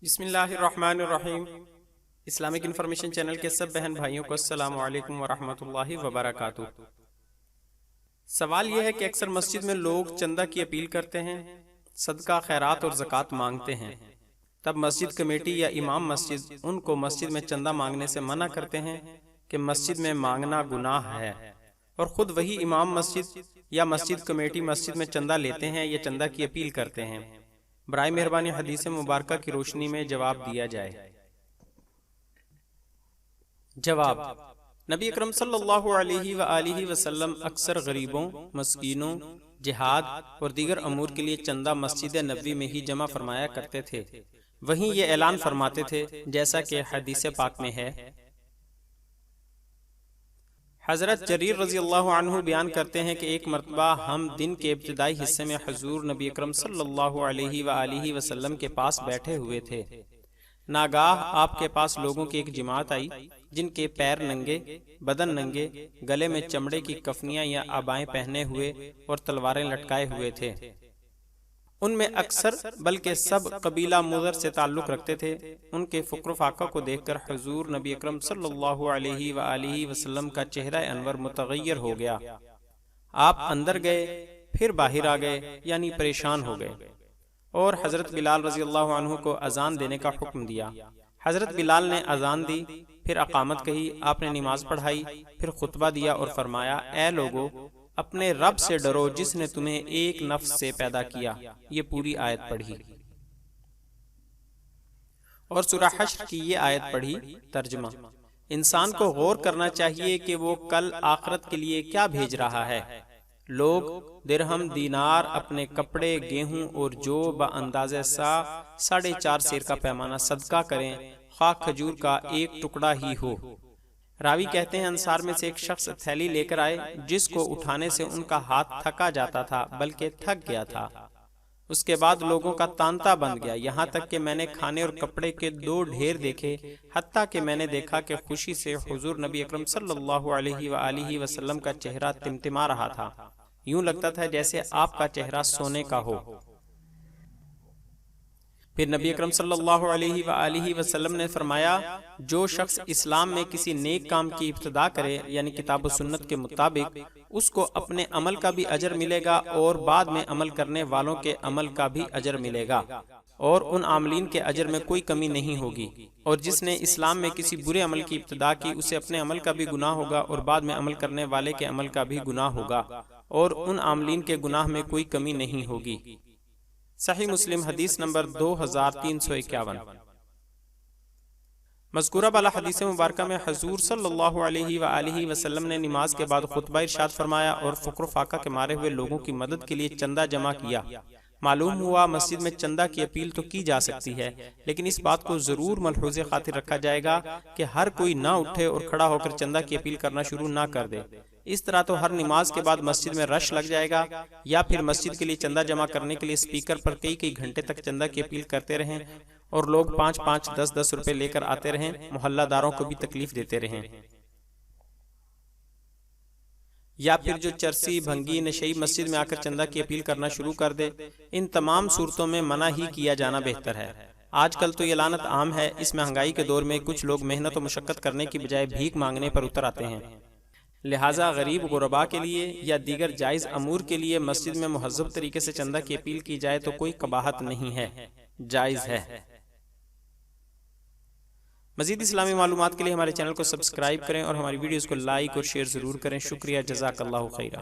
بسم اللہ الرحمن الرحیم۔ اسلامک انفارمیشن چینل کے سب بہن بھائیوں کو السلام علیکم ورحمۃ اللہ وبرکاتہ۔ سوال یہ ہے کہ اکثر مسجد میں لوگ چندہ کی اپیل کرتے ہیں، صدقہ، خیرات اور زکوٰۃ مانگتے ہیں، تب مسجد کمیٹی یا امام مسجد ان کو مسجد میں چندہ مانگنے سے منع کرتے ہیں کہ مسجد میں مانگنا گناہ ہے، اور خود وہی امام مسجد یا مسجد کمیٹی مسجد میں چندہ لیتے ہیں یا چندہ کی اپیل کرتے ہیں۔ برائے مہربانی حدیث مبارکہ کی روشنی میں جواب دیا جائے۔ جواب: نبی اکرم صلی اللہ علیہ وآلہ وسلم اکثر غریبوں، مسکینوں، جہاد اور دیگر امور کے لیے چندہ مسجد نبوی میں ہی جمع فرمایا کرتے تھے۔ وہیں یہ اعلان فرماتے تھے جیسا کہ حدیث پاک میں ہے۔ حضرت جریر رضی اللہ عنہ بیان کرتے ہیں کہ ایک مرتبہ ہم دن کے ابتدائی حصے میں حضور نبی اکرم صلی اللہ علیہ وآلہ وسلم کے پاس بیٹھے ہوئے تھے۔ ناگاہ آپ کے پاس لوگوں کی ایک جماعت آئی جن کے پیر ننگے، بدن ننگے، گلے میں چمڑے کی کفنیاں یا عبائیں پہنے ہوئے اور تلواریں لٹکائے ہوئے تھے۔ ان میں اکثر بلکہ سب قبیلہ مضر سے تعلق رکھتے تھے۔ ان کے فقر و فاقہ کو دیکھ کر حضور نبی اکرم صلی اللہ علیہ وآلہ وسلم کا چہرہ انور متغیر ہو گیا۔ آپ اندر گئے، پھر باہر آ گئے، یعنی پریشان ہو گئے، اور حضرت بلال رضی اللہ عنہ کو اذان دینے کا حکم دیا۔ حضرت بلال نے اذان دی، پھر اقامت کہی، آپ نے نماز پڑھائی، پھر خطبہ دیا اور فرمایا: اے لوگو، اپنے رب سے ڈرو جس نے تمہیں ایک نفس سے پیدا کیا۔ یہ پوری آیت پڑھی اور سورہ حشر کی یہ آیت پڑھی۔ ترجمہ: انسان کو غور کرنا چاہیے کہ وہ کل آخرت کے لیے کیا بھیج رہا ہے۔ لوگ درہم، دینار، اپنے کپڑے، گیہوں اور جو باندازِ سا 4.5 سیر کا پیمانہ صدقہ کریں، خواہ کھجور کا ایک ٹکڑا ہی ہو۔ راوی کہتے ہیں انصار میں سے ایک شخص تھیلی لے کر آئے جس کو اٹھانے سے ان کا ہاتھ تھکا جاتا تھا، بلکہ تھک گیا تھا۔ اس کے بعد لوگوں کا تانتا بند گیا، یہاں تک کہ میں نے کھانے اور کپڑے کے 2 ڈھیر دیکھے، حتیٰ کہ میں نے دیکھا کہ خوشی سے حضور نبی اکرم صلی اللہ علیہ وآلہ وسلم کا چہرہ تمتما رہا تھا، یوں لگتا تھا جیسے آپ کا چہرہ سونے کا ہو۔ پھر نبی اکرم صلی اللہ علیہ وآلہ وسلم نے فرمایا: جو شخص اسلام میں کسی نیک کام کی ابتدا کرے، یعنی کتاب و سنت کے مطابق، اس کو اپنے عمل کا بھی اجر ملے گا اور بعد میں عمل کرنے والوں کے عمل کا بھی اجر ملے گا، اور ان عاملین کے اجر میں کوئی کمی نہیں ہوگی۔ اور جس نے اسلام میں کسی برے عمل کی ابتدا کی، اسے اپنے عمل کا بھی گناہ ہوگا اور بعد میں عمل کرنے والے کے عمل کا بھی گناہ ہوگا، اور ان عاملین کے گناہ میں کوئی کمی نہیں ہوگی۔ صحیح مسلم حدیث نمبر 2351۔ مذکورہ بالا حدیث مبارکہ میں حضور صلی اللہ علیہ وآلہ وسلم نے نماز کے بعد خطبہ ارشاد فرمایا اور فقر و فاقہ کے مارے ہوئے لوگوں کی مدد کے لیے چندہ جمع کیا۔ معلوم ہوا مسجد میں چندہ کی اپیل تو کی جا سکتی ہے، لیکن اس بات کو ضرور ملحوظ خاطر رکھا جائے گا کہ ہر کوئی نہ اٹھے اور کھڑا ہو کر چندہ کی اپیل کرنا شروع نہ کر دے۔ اس طرح تو ہر نماز کے بعد مسجد میں رش لگ جائے گا، یا پھر مسجد کے لیے چندہ جمع کرنے کے لیے اسپیکر پر کئی گھنٹے تک چندہ کی اپیل کرتے رہیں اور لوگ 5 10 روپے لے کر آتے رہیں، محلہ داروں کو بھی تکلیف دیتے رہیں۔ یا پھر جو چرسی، بھنگی، نشئی مسجد میں آ کر چندہ کی اپیل کرنا شروع کر دے۔ ان تمام صورتوں میں منع ہی کیا جانا بہتر ہے۔ آج کل تو یہ لعنت عام ہے، اس مہنگائی کے دور میں کچھ لوگ محنت و مشقت کرنے کی بجائے بھیک مانگنے پر اتر آتے ہیں۔ لہٰذا غریب غربا کے لیے یا دیگر جائز امور کے لیے مسجد میں مہذب طریقے سے چندہ کی اپیل کی جائے تو کوئی قباحت نہیں ہے، جائز ہے۔ مزید اسلامی معلومات کے لیے ہمارے چینل کو سبسکرائب کریں اور ہماری ویڈیوز کو لائک اور شیئر ضرور کریں۔ شکریہ، جزاک اللہ خیرہ۔